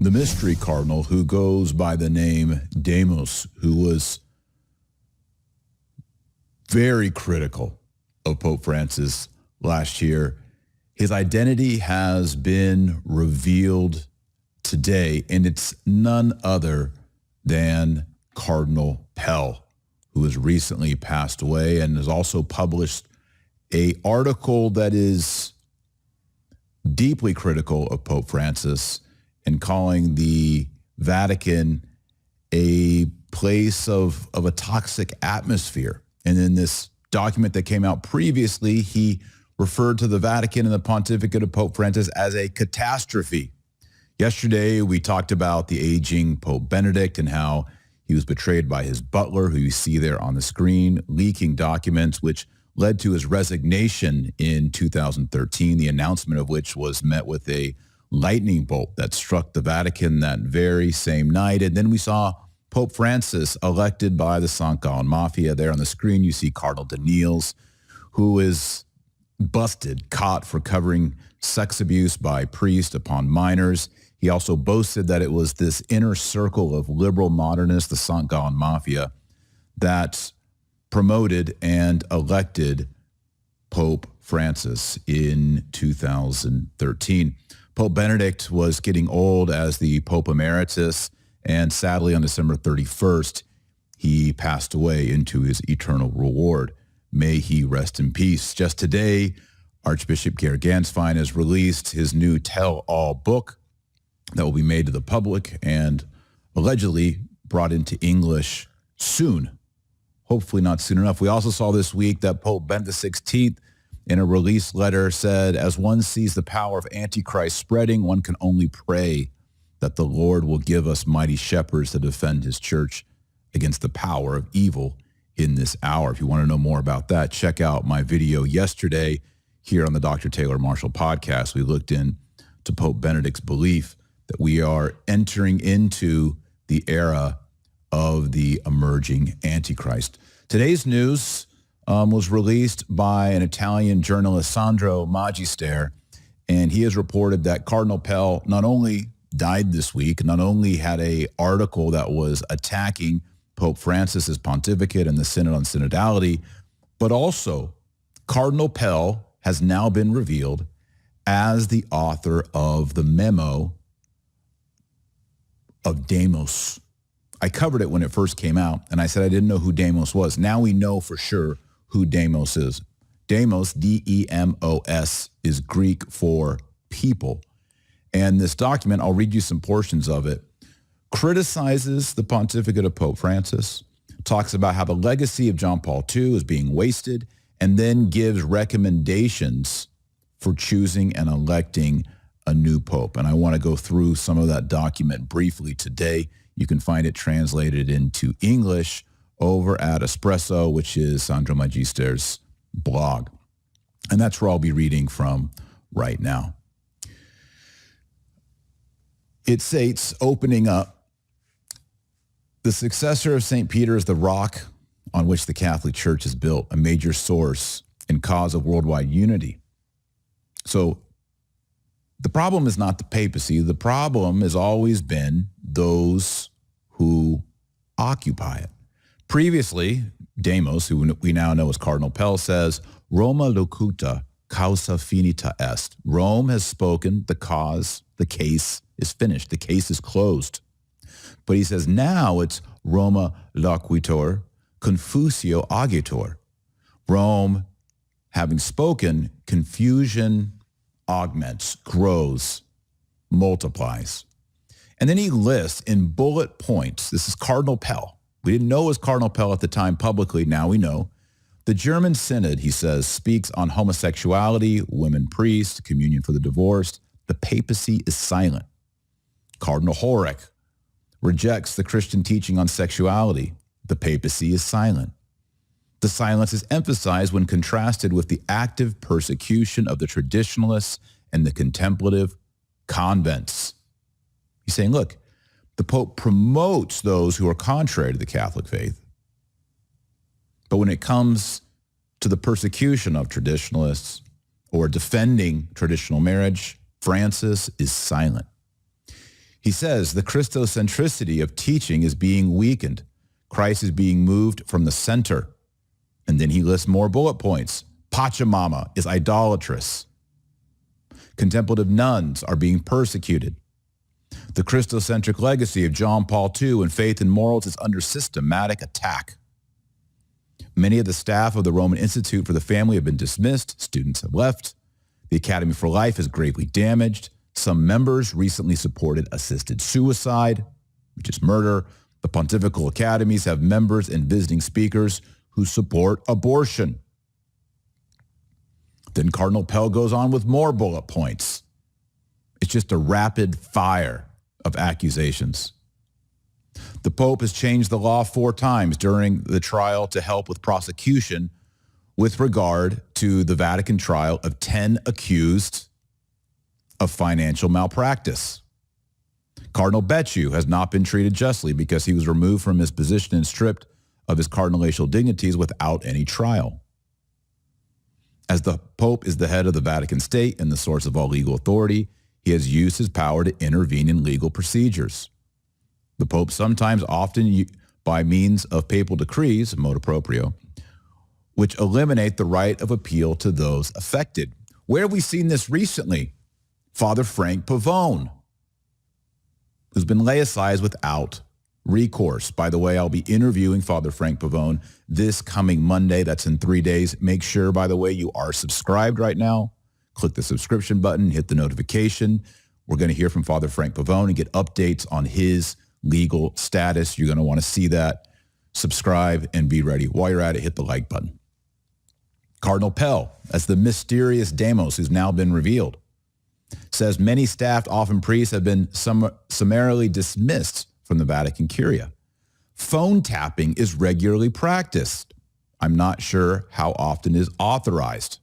the mystery cardinal who goes by the name Demos, who was very critical of Pope Francis last year. His identity has been revealed today, and it's none other than Cardinal Pell, who has recently passed away and has also published an article that is deeply critical of Pope Francis and calling the Vatican a place of a toxic atmosphere. And in this document that came out previously, he referred to the Vatican and the pontificate of Pope Francis as a catastrophe. Yesterday, we talked about the aging Pope Benedict and how he was betrayed by his butler, who you see there on the screen, leaking documents, which led to his resignation in 2013, the announcement of which was met with a lightning bolt that struck the Vatican that very same night. And then we saw Pope Francis elected by the St. Gallen Mafia. There on the screen, you see Cardinal Daniels, who is busted, caught for covering sex abuse by priests upon minors. He also boasted that it was this inner circle of liberal modernists, the St. Gallen Mafia, that promoted and elected Pope Francis in 2013. Pope Benedict was getting old as the Pope Emeritus, and sadly on December 31st, he passed away into his eternal reward. May he rest in peace. Just today, Archbishop Georg Ganswein has released his new tell-all book that will be made to the public and allegedly brought into English soon. Hopefully not soon enough. We also saw this week that Pope Benedict XVI, in a release letter, said, as one sees the power of Antichrist spreading, one can only pray that the Lord will give us mighty shepherds to defend his church against the power of evil in this hour. If you want to know more about that, check out my video yesterday here on the Dr. Taylor Marshall podcast. We looked into Pope Benedict's belief that we are entering into the era of the emerging Antichrist. Today's news was released by an Italian journalist, Sandro Magister, and he has reported that Cardinal Pell not only died this week, not only had an article that was attacking Pope Francis's pontificate and the Synod on Synodality, but also Cardinal Pell has now been revealed as the author of the memo of Demos. I covered it when it first came out, and I said I didn't know who Demos was. Now we know for sure who Demos is. Demos, D-E-M-O-S, is Greek for people. And this document, I'll read you some portions of it, criticizes the pontificate of Pope Francis, talks about how the legacy of John Paul II is being wasted, and then gives recommendations for choosing and electing a new pope. And I want to go through some of that document briefly today. You can find it translated into English over at Espresso, which is Sandro Magister's blog. And that's where I'll be reading from right now. It states, opening up, the successor of St. Peter is the rock on which the Catholic Church is built, a major source and cause of worldwide unity. So the problem is not the papacy. The problem has always been those who occupy it. Previously, Demos, who we now know as Cardinal Pell, says, Roma locuta, causa finita est. Rome has spoken, the case is finished. The case is closed. But he says now it's Roma loquitur, confusio agitur. Rome, having spoken, confusion augments, grows, multiplies. And then he lists in bullet points, this is Cardinal Pell. We didn't know it was Cardinal Pell at the time publicly. Now we know. The German Synod, he says, speaks on homosexuality, women priests, communion for the divorced. The papacy is silent. Cardinal Horek rejects the Christian teaching on sexuality. The papacy is silent. The silence is emphasized when contrasted with the active persecution of the traditionalists and the contemplative convents. He's saying, look, the Pope promotes those who are contrary to the Catholic faith. But when it comes to the persecution of traditionalists or defending traditional marriage, Francis is silent. He says the Christocentricity of teaching is being weakened. Christ is being moved from the center. And then he lists more bullet points. Pachamama is idolatrous. Contemplative nuns are being persecuted. The Christocentric legacy of John Paul II and faith and morals is under systematic attack. Many of the staff of the Roman Institute for the Family have been dismissed. Students have left. The Academy for Life is gravely damaged. Some members recently supported assisted suicide, which is murder. The Pontifical Academies have members and visiting speakers who support abortion. Then Cardinal Pell goes on with more bullet points. It's just a rapid fire of accusations. The Pope has changed the law 4 times during the trial to help with prosecution with regard to the Vatican trial of 10 accused of financial malpractice. Cardinal Becciu has not been treated justly because he was removed from his position and stripped of his cardinalatial dignities without any trial. As the Pope is the head of the Vatican State and the source of all legal authority, he has used his power to intervene in legal procedures. The Pope sometimes, often by means of papal decrees, motu proprio, which eliminate the right of appeal to those affected. Where have we seen this recently? Father Frank Pavone, who's been laicized without recourse. By the way, I'll be interviewing Father Frank Pavone this coming Monday. That's in 3 days. Make sure, by the way, you are subscribed right now. Click the subscription button, hit the notification. We're going to hear from Father Frank Pavone and get updates on his legal status. You're going to want to see that. Subscribe and be ready. While you're at it, hit the like button. Cardinal Pell, as the mysterious Demos who's now been revealed, says many staff, often priests, have been summarily dismissed from the Vatican Curia. Phone tapping is regularly practiced. I'm not sure how often is authorized.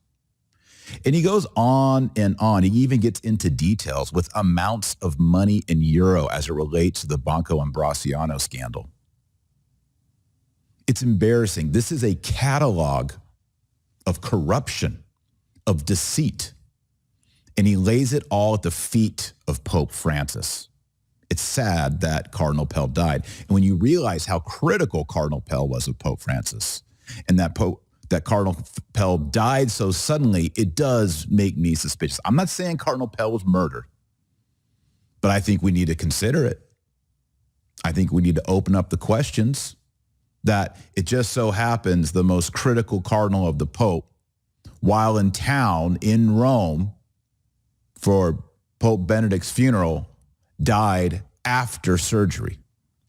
And he goes on and on. He even gets into details with amounts of money in euro as it relates to the Banco Ambrosiano scandal. It's embarrassing. This is a catalog of corruption, of deceit. And he lays it all at the feet of Pope Francis. It's sad that Cardinal Pell died. And when you realize how critical Cardinal Pell was of Pope Francis and that Cardinal Pell died so suddenly, it does make me suspicious. I'm not saying Cardinal Pell was murdered, but I think we need to consider it. I think we need to open up the questions that it just so happens the most critical cardinal of the Pope, while in town in Rome for Pope Benedict's funeral, died after surgery.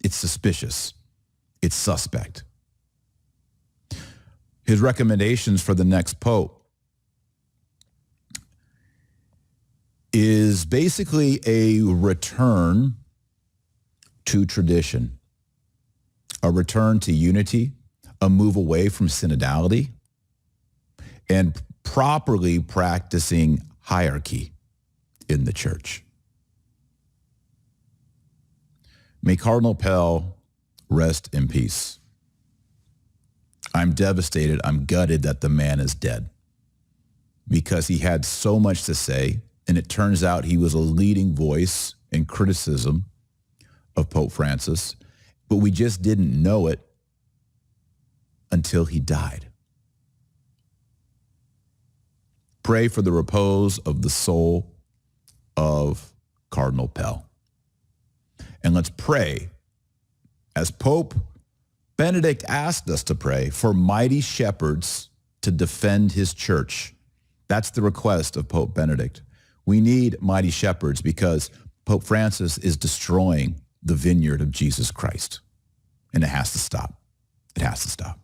It's suspicious. It's suspect. His recommendations for the next pope is basically a return to tradition, a return to unity, a move away from synodality, and properly practicing hierarchy in the church. May Cardinal Pell rest in peace. I'm devastated. I'm gutted that the man is dead because he had so much to say, and it turns out he was a leading voice in criticism of Pope Francis, but we just didn't know it until he died. Pray for the repose of the soul of Cardinal Pell. And let's pray, as Pope Benedict asked us to pray, for mighty shepherds to defend his church. That's the request of Pope Benedict. We need mighty shepherds because Pope Francis is destroying the vineyard of Jesus Christ. And it has to stop. It has to stop.